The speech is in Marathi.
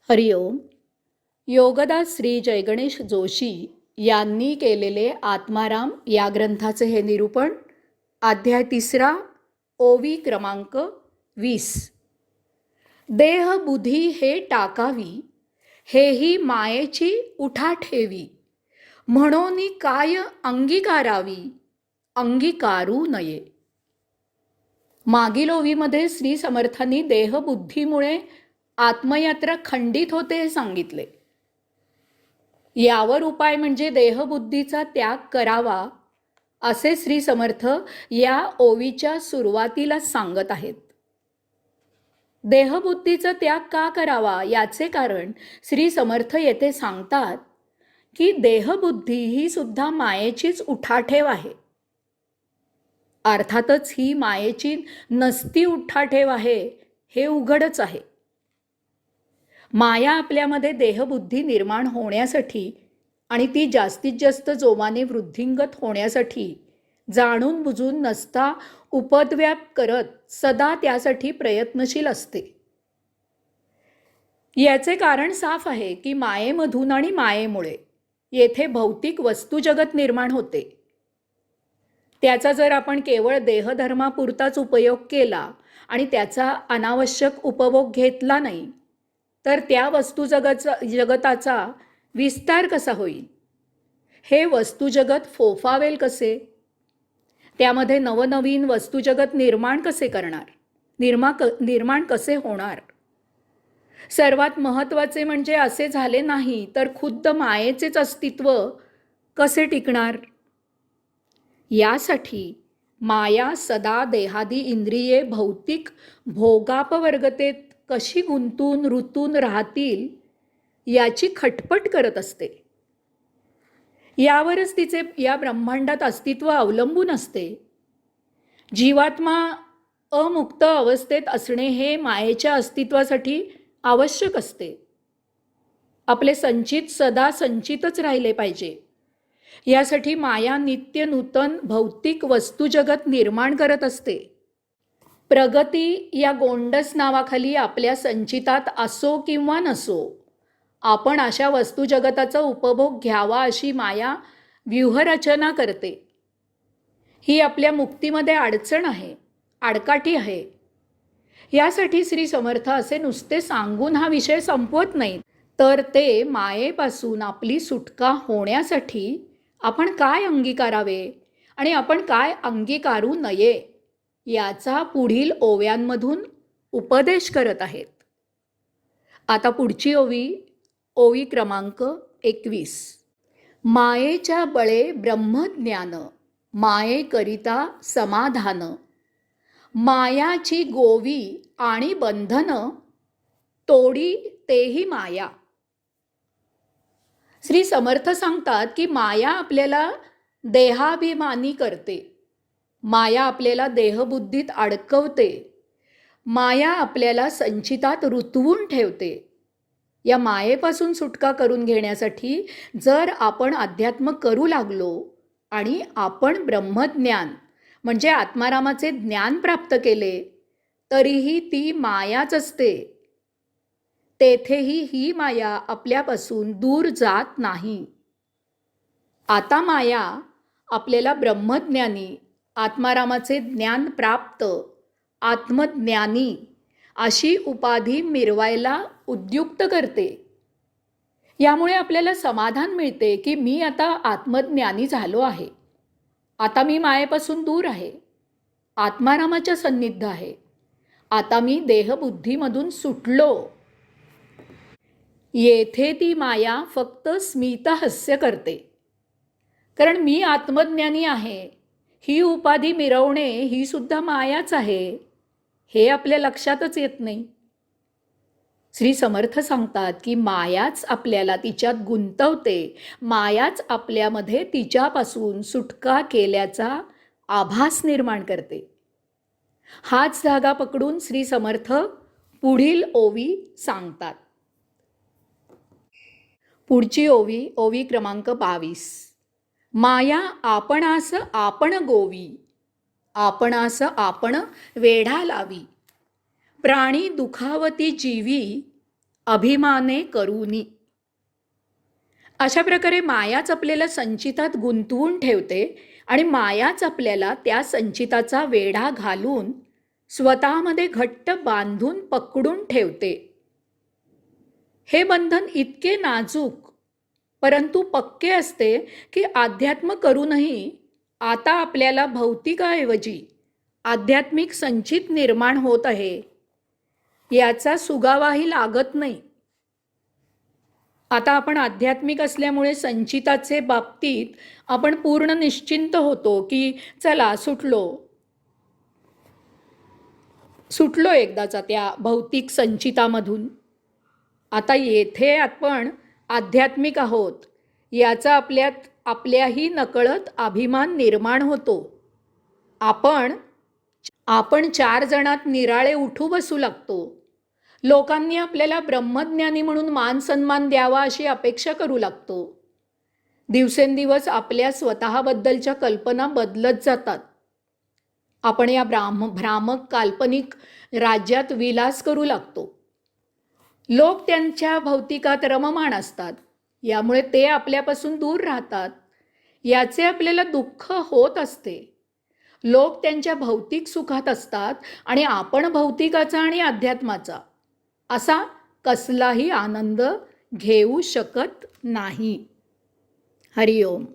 हरिओम. योगदास श्री जयगणेश जोशी यांनी केलेले आत्माराम या ग्रंथाचे हे निरूपण. अध्याय 3, ओवी क्रमांक 20. देह बुधी हे टाकावी, हेही मायेची उठा ठेवी. म्हणून काय अंगीकारावी, अंगीकारू नये. मागील ओवीमध्ये श्री समर्थांनी देहबुद्धीमुळे आत्मयात्रा खंडित होते हे सांगितले. यावर उपाय म्हणजे देहबुद्धीचा त्याग करावा असे श्री समर्थ या ओवीच्या सुरुवातीला सांगत आहेत. देहबुद्धीचा त्याग का करावा याचे कारण श्री समर्थ येथे सांगतात की देहबुद्धी ही सुद्धा मायेचीच उठाठेव आहे. अर्थातच ही मायेची नसती उठाठेव आहे हे उघडच आहे. माया आपल्यामध्ये देहबुद्धी निर्माण होण्यासाठी आणि ती जास्तीत जास्त जोमाने वृद्धिंगत होण्यासाठी जाणून बुजून नसता उपद्व्याप करत सदा त्यासाठी प्रयत्नशील असते. याचे कारण साफ आहे की मायेमधून आणि मायेमुळे येथे भौतिक वस्तुजगत निर्माण होते. त्याचा जर आपण केवळ देहधर्मापुरताच उपयोग केला आणि त्याचा अनावश्यक उपभोग घेतला नाही तर त्या जगताचा विस्तार कसा होईल? हे वस्तुजगत फोफावेल कसे? त्यामध्ये नवनवीन वस्तुजगत निर्माण कसे करणार? निर्माण कसे होणार? सर्वात महत्त्वाचे म्हणजे असे झाले नाही तर खुद्द मायेचेच अस्तित्व कसे टिकणार? यासाठी माया सदा देहादी इंद्रिये भौतिक भोगापवर्गतेत कशी गुंतून ऋतून राहतील याची खटपट करत असते. यावरच तिचे या ब्रह्मांडात अस्तित्व अवलंबून असते. जीवात्मा अमुक्त अवस्थेत असणे हे मायेच्या अस्तित्वासाठी आवश्यक असते. आपले संचित सदा संचितच राहिले पाहिजे. यासाठी माया नित्य नूतन भौतिक वस्तुजगत निर्माण करत असते. प्रगती या गोंडस नावाखाली आपल्या संचितात असो किंवा नसो आपण अशा वस्तुजगताचा उपभोग घ्यावा अशी माया व्यूहरचना करते. ही आपल्या मुक्तीमध्ये अडचण आहे, आडकाठी आहे. यासाठी श्री समर्थ असे नुसते सांगून हा विषय संपवत नाहीत, तर ते मायेपासून आपली सुटका होण्यासाठी आपण काय अंगीकारावे आणि आपण काय अंगीकारू नये याचा पुढील ओव्यांमधून उपदेश करत आहेत. आता पुढची ओवी क्रमांक 21. मायेच्या बळे ब्रह्मज्ञान, मायेकरिता समाधान. मायाची गोवी आणि बंधन, तोडी तेही माया. श्री समर्थ सांगतात की माया आपल्याला देहाभिमानी करते. माया आपल्याला देहबुद्धीत अडकवते. माया आपल्याला संचितात रुतवून ठेवते. या मायेपासून सुटका करून घेण्यासाठी जर आपण अध्यात्म करू लागलो आणि आपण ब्रह्मज्ञान म्हणजे आत्मारामाचे ज्ञान प्राप्त केले तरीही ती मायाच असते. तेथेही ही माया आपल्यापासून दूर जात नाही. आता माया आपल्याला ब्रह्मज्ञानी, आत्मारामाचे ज्ञान प्राप्त, आत्मज्ञानी अशी उपाधी मिरवायला उद्युक्त करते. यामुळे आपल्याला समाधान मिळते की मी आता आत्मज्ञानी झालो आहे. आता मी मायेपासून दूर आहे, आत्मारामाच्या सन्निध आहे. आता मी देहबुद्धीमधून सुटलो. येथे ती माया फक्त स्मितहास्य करते. कारण मी आत्मज्ञानी आहे ही उपाधी मिरवणे ही सुद्धा मायाच आहे हे आपल्या लक्षातच येत नाही. श्री समर्थ सांगतात की मायाच आपल्याला तिच्यात गुंतवते. मायाच आपल्यामध्ये तिच्यापासून सुटका केल्याचा आभास निर्माण करते. हाच धागा पकडून श्री समर्थ पुढील ओवी सांगतात. पुढची ओवी क्रमांक 22. माया आपणास आपण गोवी, आपणास आपण वेढा लावी. प्राणी दुखावती जीवी, अभिमाने करूनी. अशा प्रकारे मायाच आपल्याला संचितात गुंतवून ठेवते आणि मायाच आपल्याला त्या संचिताचा वेढा घालून स्वतःमध्ये घट्ट बांधून पकडून ठेवते. हे बंधन इतके नाजूक परंतु पक्के असते की अध्यात्म करूनही आता आपल्याला भौतिकाऐवजी आध्यात्मिक संचित निर्माण होत आहे याचा सुगावाही लागत नाही. आता आपण आध्यात्मिक असल्यामुळे संचिताचे बाबतीत आपण पूर्ण निश्चिंत होतो की चला सुटलो एकदाचा त्या भौतिक संचितामधून. आता येथे आपण आध्यात्मिक आहोत याचा आपल्याही नकळत अभिमान निर्माण होतो. आपण 4 जणात निराळे उठू बसू लागतो. लोकांनी आपल्याला ब्रह्मज्ञानी म्हणून मान सन्मान द्यावा अशी अपेक्षा करू लागतो. दिवसेंदिवस आपल्या स्वतःबद्दलच्या कल्पना बदलत जातात. आपण या भ्रामक काल्पनिक राज्यात विलास करू लागतो. लोक त्यांच्या भौतिकात रममाण असतात, यामुळे ते आपल्यापासून दूर राहतात. याचे आपल्याला दुःख होत असते. लोक त्यांच्या भौतिक सुखात असतात आणि आपण भौतिकाचा आणि अध्यात्माचा असा कसलाही आनंद घेऊ शकत नाही. हरिओम.